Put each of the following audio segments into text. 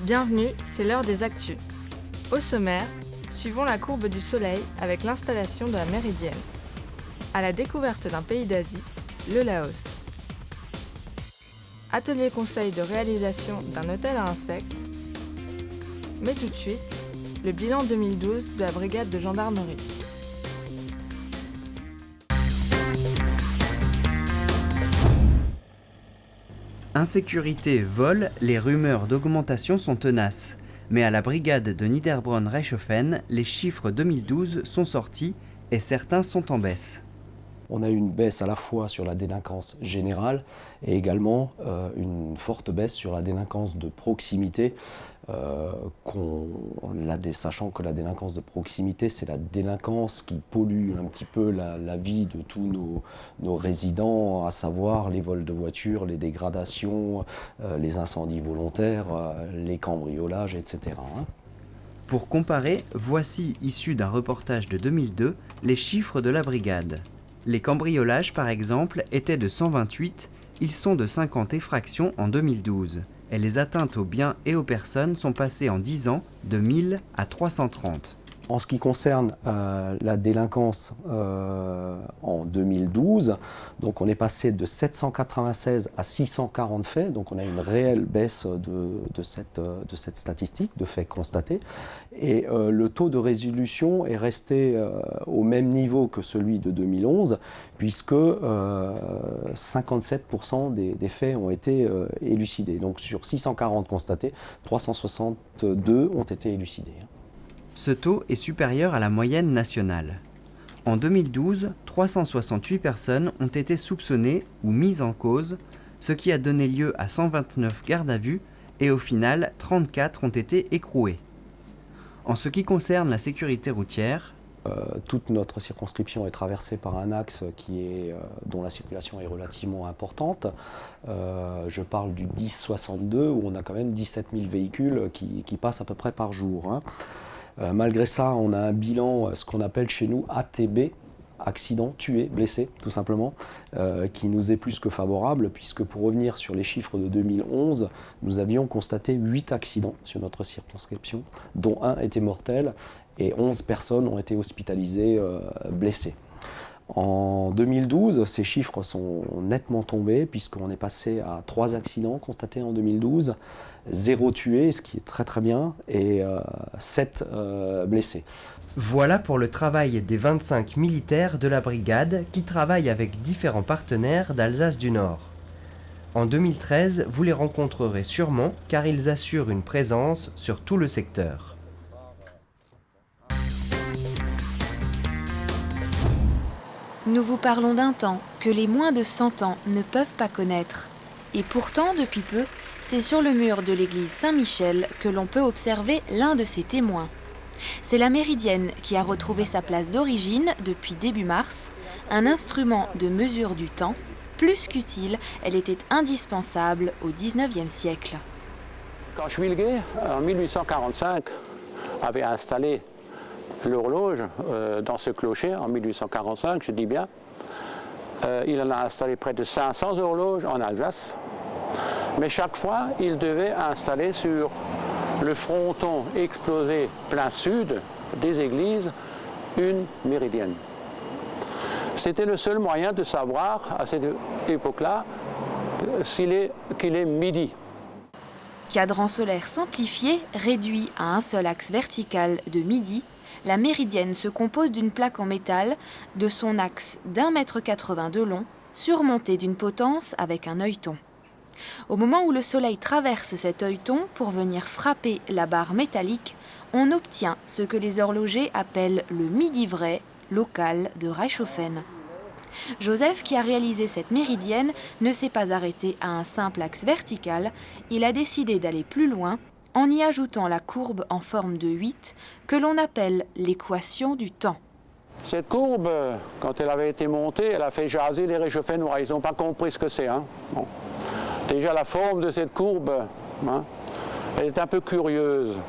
Bienvenue, c'est l'heure des actus. Au sommaire, suivons la courbe du soleil avec l'installation de la méridienne. À la découverte d'un pays d'Asie, le Laos. Atelier conseil de réalisation d'un hôtel à insectes. Mais tout de suite, le bilan 2012 de la brigade de gendarmerie. Insécurité, vol, les rumeurs d'augmentation sont tenaces. Mais à la brigade de Niederbronn-Reichshoffen, les chiffres 2012 sont sortis et certains sont en baisse. On a eu une baisse à la fois sur la délinquance générale et également une forte baisse sur la délinquance de proximité, sachant que la délinquance de proximité, c'est la délinquance qui pollue un petit peu la vie de tous nos résidents, à savoir les vols de voitures, les dégradations, les incendies volontaires, les cambriolages, etc. Pour comparer, voici, issus d'un reportage de 2002, les chiffres de la brigade. Les cambriolages, par exemple, étaient de 128, ils sont de 50 effractions en 2012. Et les atteintes aux biens et aux personnes sont passées en 10 ans de 1000 à 330. En ce qui concerne la délinquance en 2012, donc on est passé de 796 à 640 faits, donc on a une réelle baisse de cette statistique, de faits constatés. Et le taux de résolution est resté au même niveau que celui de 2011, puisque 57% des faits ont été élucidés. Donc sur 640 constatés, 362 ont été élucidés. Ce taux est supérieur à la moyenne nationale. En 2012, 368 personnes ont été soupçonnées ou mises en cause, ce qui a donné lieu à 129 gardes à vue et au final, 34 ont été écroués. En ce qui concerne la sécurité routière, toute notre circonscription est traversée par un axe dont la circulation est relativement importante. Je parle du 1062 où on a quand même 17 000 véhicules qui passent à peu près par jour. Malgré ça, on a un bilan, ce qu'on appelle chez nous ATB, accident, tué, blessé, tout simplement, qui nous est plus que favorable, puisque pour revenir sur les chiffres de 2011, nous avions constaté 8 accidents sur notre circonscription, dont un était mortel, et 11 personnes ont été hospitalisées blessées. En 2012, ces chiffres sont nettement tombés puisqu'on est passé à 3 accidents constatés en 2012, 0 tués, ce qui est très très bien, et 7 blessés. Voilà pour le travail des 25 militaires de la brigade qui travaillent avec différents partenaires d'Alsace du Nord. En 2013, vous les rencontrerez sûrement car ils assurent une présence sur tout le secteur. Nous vous parlons d'un temps que les moins de 100 ans ne peuvent pas connaître. Et pourtant, depuis peu, c'est sur le mur de l'église Saint-Michel que l'on peut observer l'un de ses témoins. C'est la méridienne qui a retrouvé sa place d'origine depuis début mars, un instrument de mesure du temps. Plus qu'utile, elle était indispensable au XIXe siècle. Quand Schwilger, en 1845, avait installé l'horloge dans ce clocher, en 1845, je dis bien, il en a installé près de 500 horloges en Alsace, mais chaque fois, il devait installer sur le fronton explosé plein sud des églises une méridienne. C'était le seul moyen de savoir, à cette époque-là, qu'il est midi. Cadran solaire simplifié, réduit à un seul axe vertical de midi, la méridienne se compose d'une plaque en métal, de son axe d'1,80 m de long, surmontée d'une potence avec un œilleton. Au moment où le soleil traverse cet œilleton pour venir frapper la barre métallique, on obtient ce que les horlogers appellent le midi vrai local de Reichshoffen. Joseph, qui a réalisé cette méridienne, ne s'est pas arrêté à un simple axe vertical, il a décidé d'aller plus loin en y ajoutant la courbe en forme de 8 que l'on appelle l'équation du temps. Cette courbe, quand elle avait été montée, elle a fait jaser les Reichshoffennois. Ils n'ont pas compris ce que c'est. Bon. Déjà la forme de cette courbe, elle est un peu curieuse.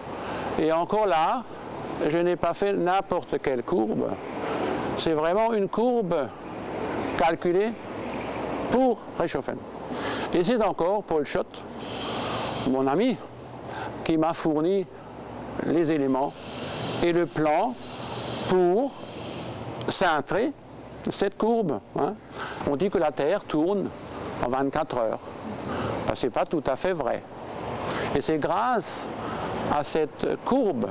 Et encore là, je n'ai pas fait n'importe quelle courbe. C'est vraiment une courbe calculée pour Reichshoffen. Et c'est encore Paul Schott, mon ami, qui m'a fourni les éléments et le plan pour cintrer cette courbe. Hein. On dit que la Terre tourne en 24 heures. Ben, ce n'est pas tout à fait vrai. Et c'est grâce à cette courbe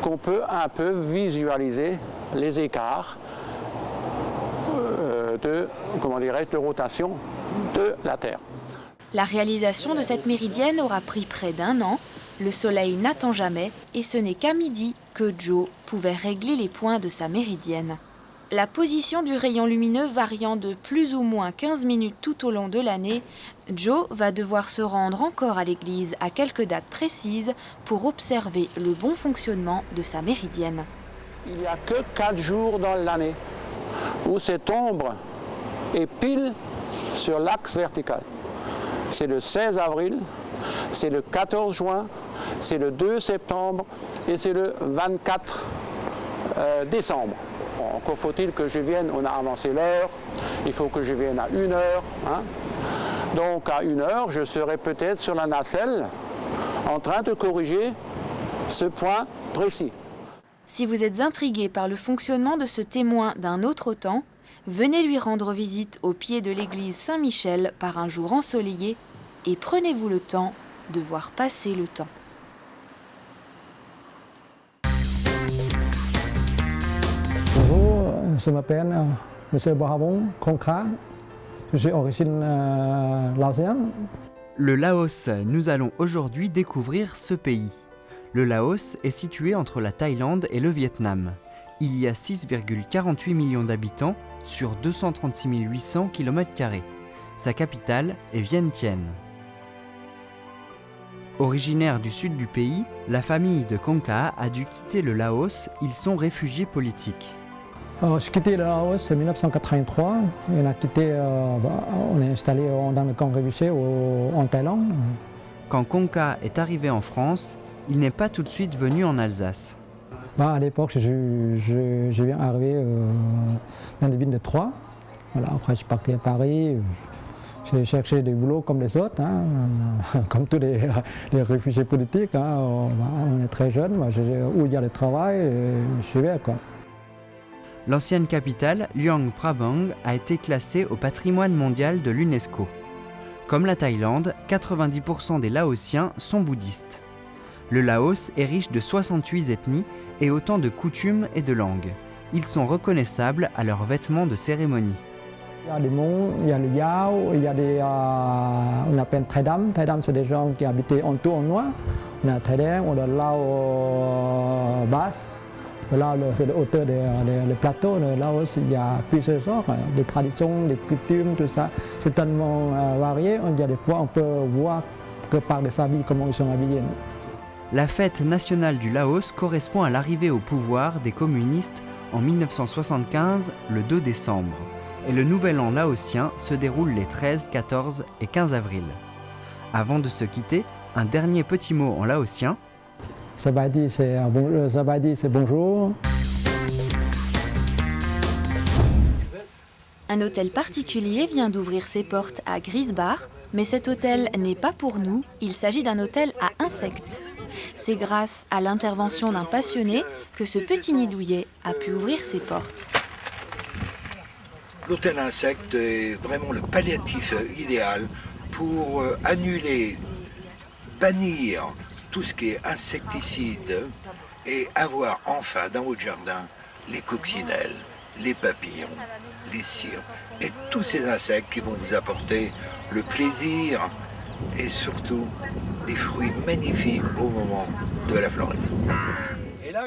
qu'on peut un peu visualiser les écarts de rotation de la Terre. La réalisation de cette méridienne aura pris près d'1 an. Le soleil n'attend jamais et ce n'est qu'à midi que Joe pouvait régler les points de sa méridienne. La position du rayon lumineux variant de plus ou moins 15 minutes tout au long de l'année, Joe va devoir se rendre encore à l'église à quelques dates précises pour observer le bon fonctionnement de sa méridienne. Il n'y a que 4 jours dans l'année où cette ombre est pile sur l'axe vertical. C'est le 16 avril, c'est le 14 juin, c'est le 2 septembre et c'est le 24 décembre. Bon, encore faut-il que je vienne, on a avancé l'heure, il faut que je vienne à 1 heure. Hein. Donc à 1 heure, je serai peut-être sur la nacelle en train de corriger ce point précis. Si vous êtes intrigué par le fonctionnement de ce témoin d'un autre temps, venez lui rendre visite au pied de l'église Saint-Michel par un jour ensoleillé et prenez-vous le temps de voir passer le temps. Bonjour, je m'appelle M. Bohavong Kongkha, je suis d'origine laotienne. Le Laos, nous allons aujourd'hui découvrir ce pays. Le Laos est situé entre la Thaïlande et le Vietnam. Il y a 6,48 millions d'habitants sur 236 800 km². Sa capitale est Vientiane. Originaire du sud du pays, la famille de Kongkha a dû quitter le Laos, ils sont réfugiés politiques. J'ai quitté le Laos en 1983, on est installé dans le camp réfugié en Thaïlande. Quand Kongkha est arrivé en France, il n'est pas tout de suite venu en Alsace. À l'époque, je viens arriver dans la ville de Troyes. Voilà, après, je suis parti à Paris. J'ai cherché des boulots comme les autres, hein, comme tous les réfugiés politiques. Hein. On est très jeunes, où il y a le travail, je vais quoi. L'ancienne capitale, Luang Prabang, a été classée au patrimoine mondial de l'UNESCO. Comme la Thaïlande, 90% des Laotiens sont bouddhistes. Le Laos est riche de 68 ethnies et autant de coutumes et de langues. Ils sont reconnaissables à leurs vêtements de cérémonie. Il y a des Hmong, il y a les Yao, il y a des, on appelle Thaïdam. Thaïdam, c'est des gens qui habitaient en tout en noir. On a Thaïdam, on a Lao basse. Là, c'est le hauteur des plateaux. Le Laos, il y a plusieurs sortes, des traditions, des coutumes, tout ça. C'est tellement varié. Il y a des fois, on peut voir que par les habits, comment ils sont habillés. La fête nationale du Laos correspond à l'arrivée au pouvoir des communistes en 1975, le 2 décembre. Et le nouvel an laotien se déroule les 13, 14 et 15 avril. Avant de se quitter, un dernier petit mot en laotien. Sabadi, c'est bonjour. Un hôtel particulier vient d'ouvrir ses portes à Grisbar, mais cet hôtel n'est pas pour nous, il s'agit d'un hôtel à insectes. C'est grâce à l'intervention d'un passionné que ce petit nid douillet a pu ouvrir ses portes. L'hôtel insectes est vraiment le palliatif idéal pour annuler, bannir tout ce qui est insecticide et avoir enfin dans votre jardin les coccinelles, les papillons, les cires et tous ces insectes qui vont vous apporter le plaisir et surtout des fruits magnifiques au moment de la floraison.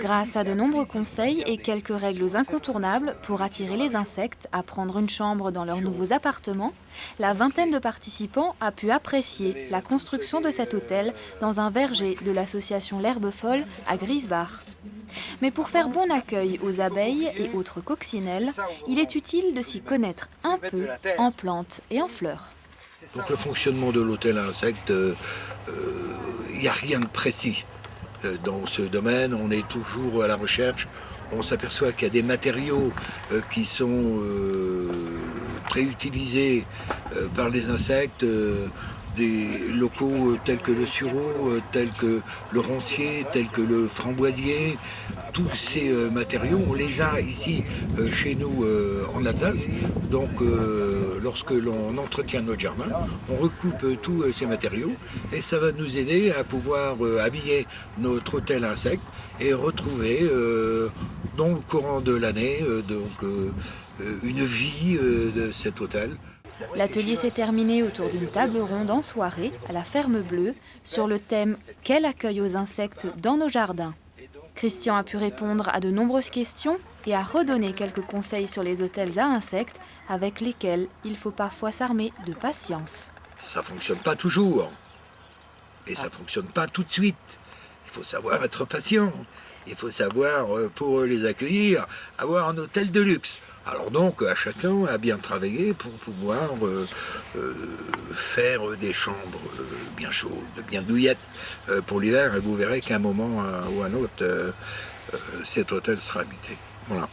Grâce à de nombreux conseils et quelques règles incontournables pour attirer les insectes à prendre une chambre dans leurs nouveaux appartements, la vingtaine de participants a pu apprécier la construction de cet hôtel dans un verger de l'association L'Herbe Folle à Grisbar. Mais pour faire bon accueil aux abeilles et autres coccinelles, il est utile de s'y connaître un peu en plantes et en fleurs. Donc le fonctionnement de l'hôtel à insectes, il n'y a rien de précis. Dans ce domaine, on est toujours à la recherche. On s'aperçoit qu'il y a des matériaux qui sont préutilisés par les insectes. des locaux tels que le sureau, tels que le roncier, tels que le framboisier. Tous ces matériaux, on les a ici chez nous en Alsace. Donc lorsque l'on entretient notre jardin, on recoupe tous ces matériaux et ça va nous aider à pouvoir habiller notre hôtel insecte et retrouver dans le courant de l'année une vie de cet hôtel. L'atelier s'est terminé autour d'une table ronde en soirée à la Ferme Bleue sur le thème « Quel accueil aux insectes dans nos jardins ?» Christian a pu répondre à de nombreuses questions et a redonné quelques conseils sur les hôtels à insectes avec lesquels il faut parfois s'armer de patience. Ça ne fonctionne pas toujours et ça ne fonctionne pas tout de suite. Il faut savoir être patient. Il faut savoir, pour les accueillir, avoir un hôtel de luxe. Alors donc, à chacun à bien travailler pour pouvoir faire des chambres bien chaudes, bien douillettes pour l'hiver. Et vous verrez qu'à un moment ou à un autre, cet hôtel sera habité. Voilà.